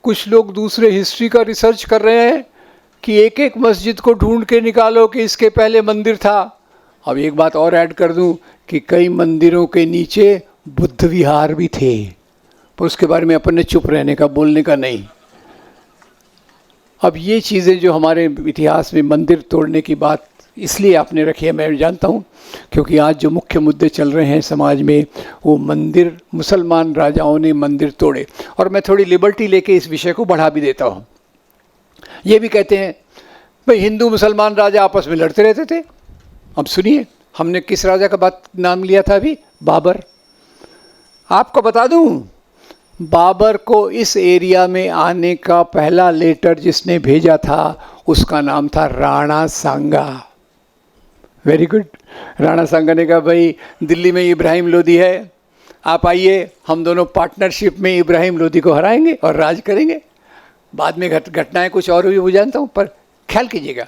कुछ लोग दूसरे हिस्ट्री का रिसर्च कर रहे हैं कि एक एक मस्जिद को ढूंढ के निकालो कि इसके पहले मंदिर था। अब एक बात और ऐड कर दूं कि कई मंदिरों के नीचे बुद्ध विहार भी थे, पर उसके बारे में अपन ने चुप रहने का, बोलने का नहीं। अब ये चीज़ें जो हमारे इतिहास में मंदिर तोड़ने की बात इसलिए आपने रखी है, मैं जानता हूँ, क्योंकि आज जो मुख्य मुद्दे चल रहे हैं समाज में वो मंदिर, मुसलमान राजाओं ने मंदिर तोड़े। और मैं थोड़ी लिबर्टी लेके इस विषय को बढ़ा भी देता हूँ। ये भी कहते हैं भाई हिंदू मुसलमान राजा आपस में लड़ते रहते थे। अब सुनिए, हमने किस राजा का बात नाम लिया था अभी? बाबर। आपको बता दूं, बाबर को इस एरिया में आने का पहला लेटर जिसने भेजा था उसका नाम था राणा सांगा। Very good. राणा सांगा ने कहा भाई दिल्ली में इब्राहिम लोदी है, आप आइए, हम दोनों पार्टनरशिप में इब्राहिम लोदी को हराएंगे और राज करेंगे। बाद में घटनाएं कुछ और हुई वो जानता हूँ, पर ख्याल कीजिएगा